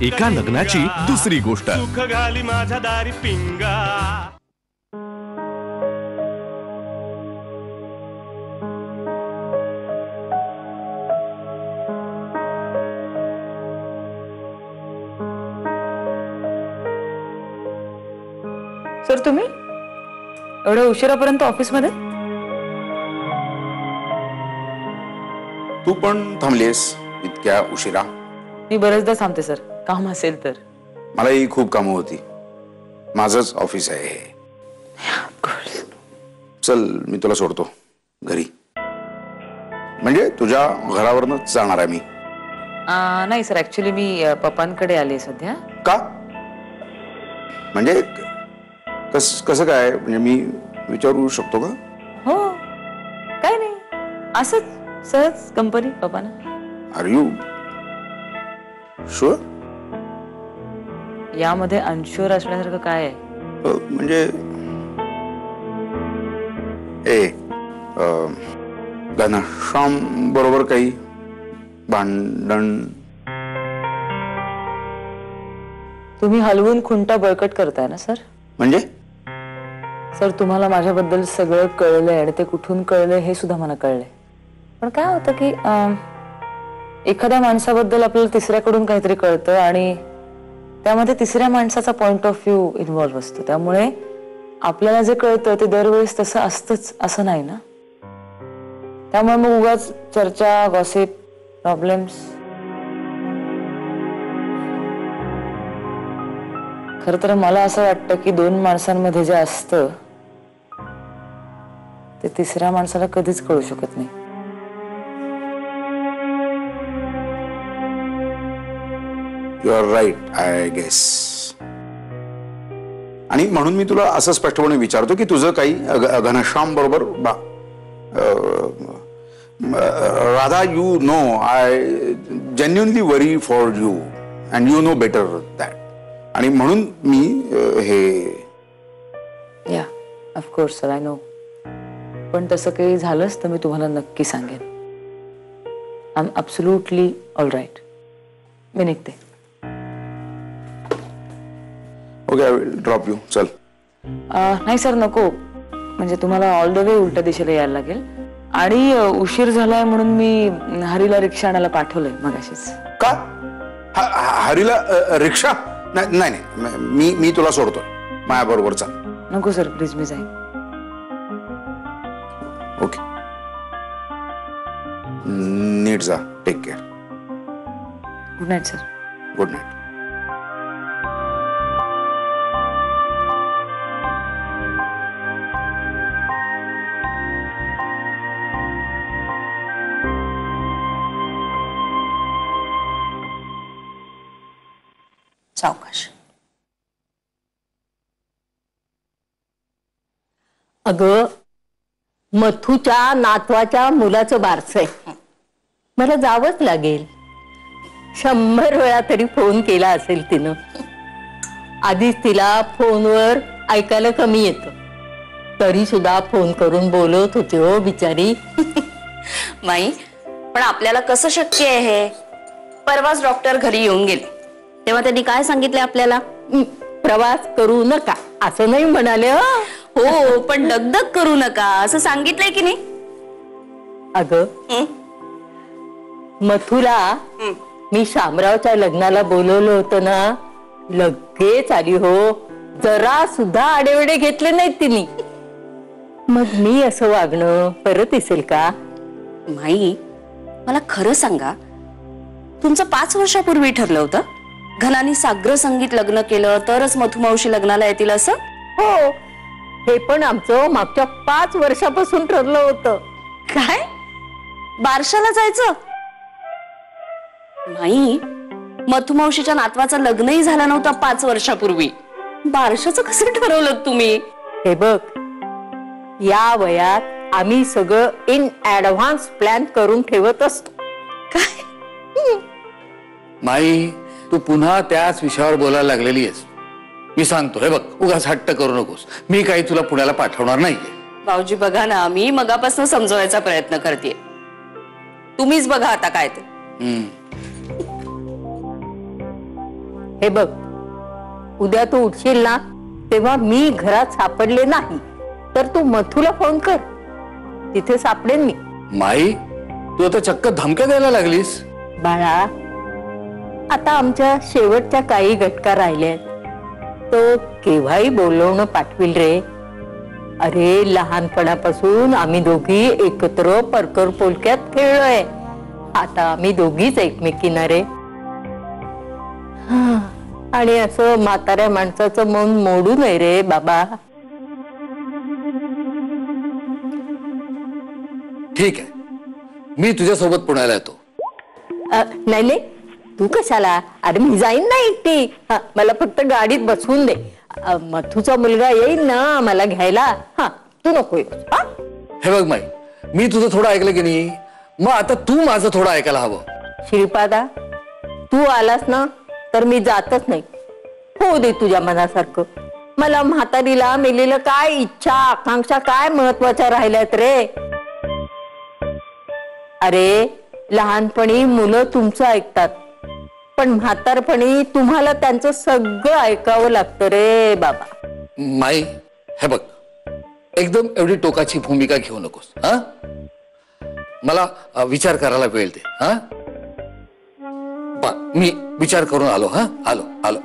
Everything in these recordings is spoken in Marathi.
एका लग्नाची दुसरी गोष्ट. सुख घाली माझ्या दारी पिंगा. सर तुम्ही एवढ्या उशिरापर्यंत ऑफिस मध्ये? तू पण थांबलीस इतक्या उशिरा? मी बरेचदा थांबते सर, काम असेल तर. मलाही खूप कामं होती. माझंच ऑफिस आहे हे. चल मी तुला सोडतो घरी. म्हणजे तुझ्या घरावरनच जाणार आहे मी. नाही सर, ऍक्च्युली मी पप्पांकडे आले सध्या. का? म्हणजे कसं काय? म्हणजे मी विचारू शकतो का? हो, काय नाही, असंच सहज कंपनी पप्पांना. Are you sure? यामध्ये अनशुअर असण्यासारखं काय आहे? म्हणजे घनश्याम बरोबर काही भांडण? तुम्ही हलवून खुंटा बळकट करताय ना सर? म्हणजे सर तुम्हाला माझ्याबद्दल सगळं कळलंय आणि ते कुठून कळलंय हे सुद्धा मला कळलंय. पण काय होतं की एखाद्या माणसाबद्दल आपल्याला तिसऱ्याकडून काहीतरी कळतं आणि त्यामध्ये तिसऱ्या माणसाचा पॉइंट ऑफ व्ह्यू इन्व्हॉल्व्ह असतो. त्यामुळे आपल्याला जे कळतं ते दरवेळेस तसं असतंच असं नाही ना. त्यामुळे मग उगाच चर्चा, गॉसिप, प्रॉब्लेम्स. खर तर मला असं वाटतं की दोन माणसांमध्ये जे असतं ते तिसऱ्या माणसाला कधीच कळू शकत नाही. You are right I guess. आणि म्हणून मी तुला असं स्पष्टपणे विचारतो की तुझं काही घनश्याम बरोबर Radha, you know I genuinely worry for you and you know better that. आणि म्हणून मी हे या ऑफकोर्स सर, आय नो. पण तसं काही झालंच तर मी तुम्हाला नक्की सांगेन. I am absolutely all right. मी निघते. Okay, I will drop you. चल. नाही सर, नको. म्हणजे तुम्हाला ऑल द वे उलट्या दिशेला यायला लागेल. आणि उशीर झालाय म्हणून मी हरीला रिक्षा आणायला पाठवलंय मगाशीच. का? हरीला रिक्षा? नाही नाही, मी तुला सोडतो माझ्या बरोबर. चाल. नको सर, प्लीज, मी जाईन. ओके, नीट जा. Take care. Good night sir. Good night. सावकाश. अगं, मथुच्या नातवाच्या मुलाचं बारस आहे. मला जावंच लागेल. 100 वेळा तरी फोन केला असेल तिनं. आधीच तिला फोनवर ऐकायला कमी येतं, तरी सुद्धा फोन करून बोलत होते हो बिचारी. माई, पण आपल्याला कसं शक्य आहे हे? परवाच डॉक्टर घरी येऊन गेले तेव्हा त्यांनी काय सांगितले आपल्याला? प्रवास करू नका असं नाही म्हणाले. हो, पण दगदग करू नका असं सांगितलंय की नाही? अगं, मथुरा मी शामरावच्या लग्नाला बोलवलं होतं ना, लगेच आली हो. जरा सुद्धा आडेवडे घेतले नाहीत तिने. मग मी असं वागणं परत दिसेल का? माई, मला खरं सांगा, तुमचं 5 वर्षापूर्वी ठरलं होतं घनानी साग्र संगीत लग्न केलं तरच मथुमावशी लग्नाला येतील असं? हो, हे पण आमचं मागच्या 5 वर्षापासून ठरलं होतं. काय? बारशाला जायचं? नाही, मथुमावशीच्या नातवाचं लग्नही झालं नव्हतं 5 वर्षापूर्वी. बारशाचं कसं ठरवलं तुम्ही? हे बघ, या वयात आम्ही सगळं इन ऍडव्हान्स प्लॅन करून ठेवत असतो. काय? माई, तू पुन्हा त्याच विषयावर बोलायला लागलेली आहेस. मी सांगतो, हे बघ, उगाच हट्ट करू नकोस. मी काही तुला पुण्याला पाठवणार नाहीये. भाऊजी बघा ना, मी मगापासून समजवायचा प्रयत्न करते. तुम्हीच बघा आता काय ते. हे बघ, उद्या तू उठशील ना तेव्हा मी घरात सापडले नाही तर तू मथुला फोन कर, तिथे सापडेन मी. माई, तू आता चक्क धमक्या द्यायला लागलीस. बाळा, आता आमच्या शेवटच्या काही घटका राहिल्यात, तो केव्हाही बोलवणं पाठविल रे. अरे लहानपणापासून आम्ही दोघी एकत्र परकर पोलक्यात खेळलोय, आता आम्ही दोघीच एकमेकींना रे. आणि असं म्हाताऱ्या माणसाचं मन मोडू नये रे बाबा. ठीक आहे, मी तुझ्यासोबत पुण्याला येतो. नाही नाही, तू कशाला? अरे मी जाईन ना एकटी. मला फक्त गाडीत बसवून दे. मथुचा मुलगा येईल ना मला घ्यायला. तू नको येऊस. हे बघ माई, मी तुझं थोडं ऐकलं की नाही, मग आता तू माझं थोडं ऐकायला हवं. श्रीपादा, तू आलास ना तर मी जातच नाही. हो दे तुझ्या मनासारखं. मला म्हातारीला मेलेलं काय इच्छा आकांक्षा काय महत्वाच्या राहिल्यात रे. अरे लहानपणी मुलं तुमचं ऐकतात, पण म्हातारपणी तुम्हाला त्यांचं सगळं ऐकावं लागतं रे बाबा. माई, हे बघ, एकदम एवढी टोकाची भूमिका घेऊ नकोस. मला विचार करायला वेळ दे. मी विचार करून आलो. आलो आलो.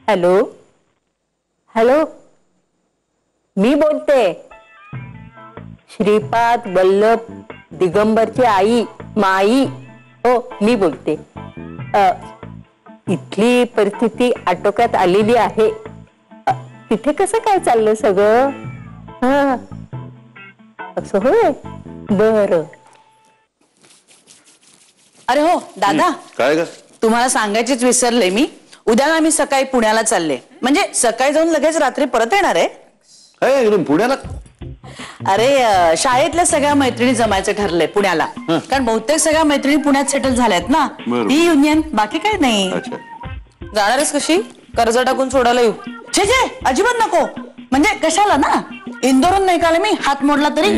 हॅलो हॅलो, मी बोलते. श्रीपाद वल्लभ दिगंबरची आई माई. हो मी बोलते. इथली परिस्थिती आटोक्यात आलेली आहे. तिथे कसं काय चाललं सगळं? असं होय, बर. अरे हो दादा, काय ग? तुम्हाला सांगायचीच विसरले मी. उद्या ना मी सकाळी पुण्याला चालले, म्हणजे सकाळी जाऊन लगेच रात्री परत येणार आहे. पुण्याला? अरे शाळेतल्या सगळ्या मैत्रिणी जमायचं ठरलंय पुण्याला, कारण बहुतेक सगळ्या मैत्रिणी पुण्यात सेटल झाल्यात ना. ही युनियन, बाकी काही नाही. जाणारच कशी? कर्ज टाकून सोडायला येऊ? छे छे, अजिबात नको. म्हणजे कशाला ना, इंदोरून नाही का मी हात मोडला तरी.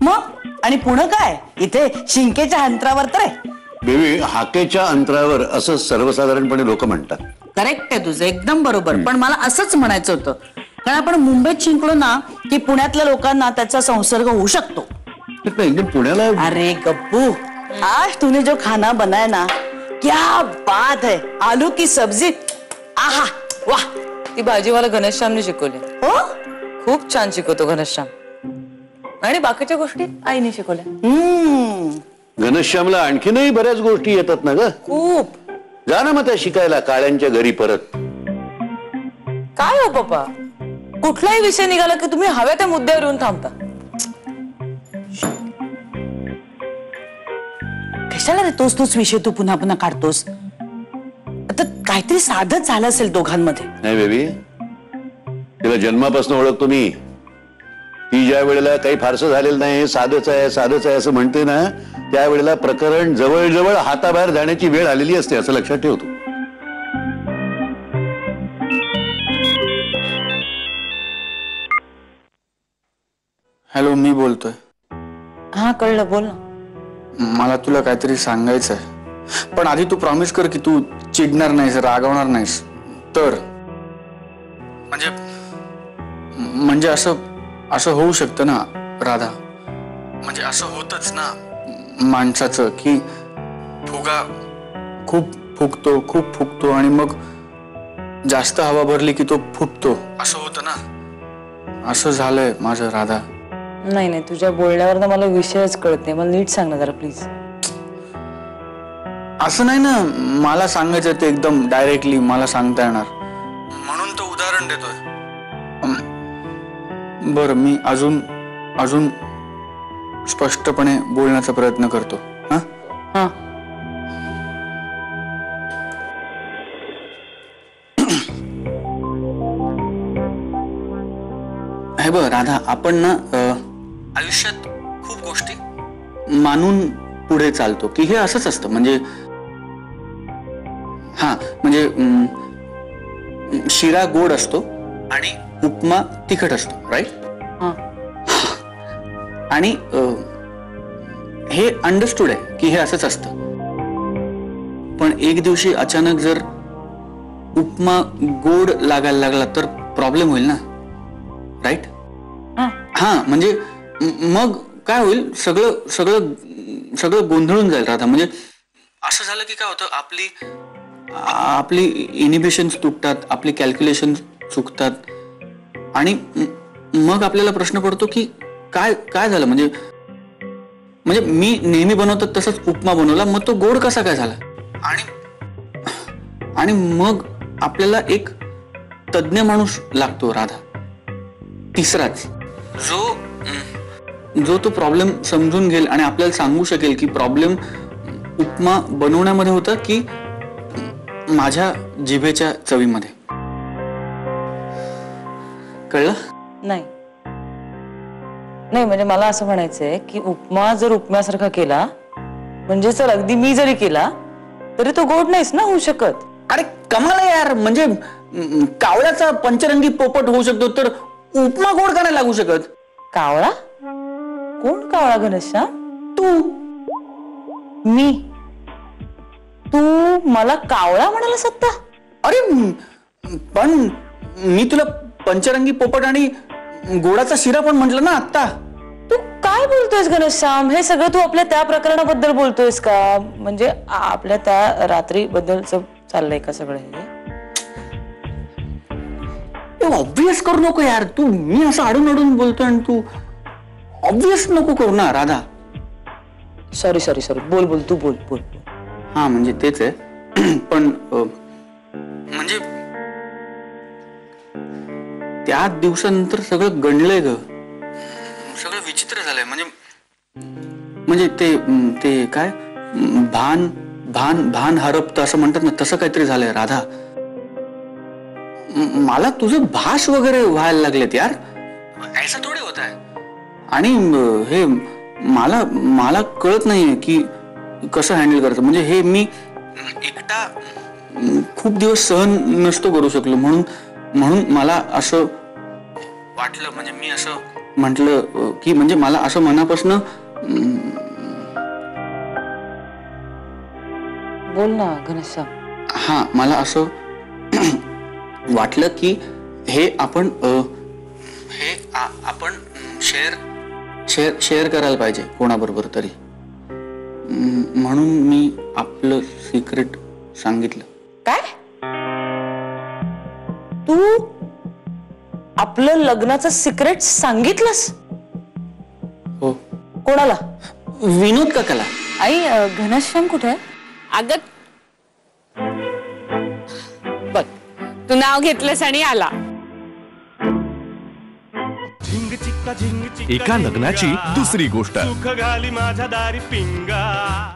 मग आणि पुणे काय, इथे शिंकेच्या अंतरावर तर आहे. बेबी, हाकेच्या अंतरावर असं सर्वसाधारणपणे लोक म्हणतात. करेक्ट आहे तुझं, एकदम बरोबर. पण मला असंच म्हणायचं होतं, कारण आपण मुंबईत शिंकलो ना की पुण्यातल्या लोकांना त्याचा संसर्ग होऊ शकतो. एकदम पुण्याला. अरे गप्पू, आज तूने जो खाना बनाया ना, क्या बात है. आलू की सब्जी, आहा वाह. ती भाजीवाला घनश्यामने शिकवली. हो, खूप छान शिकवतो घनश्याम. आणि बाकीच्या गोष्टी आईने शिकवल्या. घनश्यामला आणखीनही बऱ्याच गोष्टी येतात ना ग. खूप. जा ना मग त्या शिकायला काळ्यांच्या घरी परत. काय हो पप्पा, कुठलाही विषय निघाला की तुम्ही हव्या त्या मुद्द्यावर येऊन थांबता. कशाला रे तोच विषय तू पुन्हा पुन्हा काढतोस? आता काहीतरी साधच झालं असेल दोघांमध्ये. नाही बेबी, तिला जन्मापासून ओळखतो मी. ती ज्या वेळेला काही फारसं झालेलं नाही, साधच आहे असं म्हणते ना, त्यावेळेला प्रकरण जवळजवळ हाताबाहेर जाण्याची वेळ आलेली असते, असं लक्षात ठेवतो. हॅलो, मी बोलतोय. हा कळलं, बोल ना. मला तुला काहीतरी सांगायचं आहे, पण आधी तू प्रॉमिस कर की तू चिडणार नाहीस, रागवणार नाहीस. तर म्हणजे असं होऊ शकतं ना राधा, म्हणजे असं होतच ना माणसाचं की फुगा खूप फुगतो आणि मग जास्त हवा भरली की तो फुटतो, असं होतं ना. असं झालंय माझं राधा. नाही, तुझ्या बोलण्यावर ना मला विषयच कळत नाही. मला नीट सांग ना जरा प्लीज. असं नाही ना, मला सांगायचं ते एकदम डायरेक्टली मला सांगता येणार, म्हणून तो उदाहरण देतोय. बरं, मी अजून स्पष्टपणे बोलण्याचा प्रयत्न करतो. हे बघ राधा, आपण ना आयुष्यात खूप गोष्टी मानून पुढे चालतो की हे असंच असतं. म्हणजे हा म्हणजे शिरा गोड असतो आणि उपमा तिखट असतो, राईट? आणि हे अंडरस्टूड आहे की हे असंच असतं. पण एक दिवशी अचानक जर उपमा गोड लागायला लागला तर प्रॉब्लेम होईल ना, राईट? हा म्हणजे मग काय होईल, सगळं सगळं सगळं गोंधळून जाईल राधा. म्हणजे असं झालं की काय होतं, आपली इनिबिशन्स तुटतात, आपली कॅल्क्युलेशन चुकतात आणि मग आपल्याला प्रश्न पडतो की काय काय झालं. म्हणजे मी नेहमी बनवतात तसंच उपमा बनवला, मग तो गोड कसा काय झाला. आणि मग आपल्याला एक तज्ञ माणूस लागतो राधा, तिसराच, जो तो प्रॉब्लेम समजून घेईल आणि आपल्याला सांगू शकेल की प्रॉब्लेम उपमा बनवण्यामध्ये होता की माझ्या जिभेच्या चवीमध्ये. कळलं? नाही म्हणजे मला असं म्हणायचंय की उपमा जर उपम्यासारखा केला, म्हणजे चल अगदी मी जरी केला तरी तो गोड नाहीच ना होऊ शकत. अरे कमाल आहे यार. म्हणजे कावळ्याचा पंचरंगी पोपट होऊ शकतो तर उपमा गोड का नाही लागू शकत? कावळा? कोण कावळा घनश्याम? तू. मी? तू मला कावळा म्हणालास आता? अरे पण मी तुला पंचरंगी पोपट आणि गोडाचा शिरा पण म्हटलं ना आता. तू काय बोलतोयस घनश्याम? हे सगळं तू आपल्या त्या प्रकरणाबद्दल बोलतोयस का? म्हणजे आपल्या त्या रात्री बद्दलच चाललंय का सगळं हे? ऑब्वियस करू नको यार तू. मी असं अडून अडून बोलतोय आणि तू ऑब्वियस नको करू ना राधा. सॉरी बोल तू बोल. हा म्हणजे तेच आहे. पण म्हणजे त्या दिवसानंतर सगळं गणलंय ग, सगळं विचित्र झालंय. म्हणजे ते काय भान हरपतं असं म्हणतात ना, तसं काहीतरी झालंय राधा. मला तुझं भाष वगैरे व्हायला लागलेत यार. असं थोडे होत आहे. आणि हे मला कळत नाहीये की कसं हँडल करायचं. म्हणजे हे मी एकटा खूप दिवस सहन नसतो करू शकलो, म्हणून मला असं वाटलं. म्हणजे मी असं म्हटलं की म्हणजे मला असं मनापासून बोल ना घनश्याम. हा मला असं वाटलं की हे आपण शेअर करायला पाहिजे कोणाबरोबर तरी. म्हणून मी आपलं सिक्रेट सांगितलं. काय? तू आपलं लग्नाचं सिक्रेट सांगितलंस? हो. कोणाला? विनोद काकाला. आई घनश्याम कुठे आहे? अगं बघ, तू नाव घेतलंस आणि आला. एका लग्नाची दुसरी गोष्ट. सुख घाली माझ्या दारी पिंगा.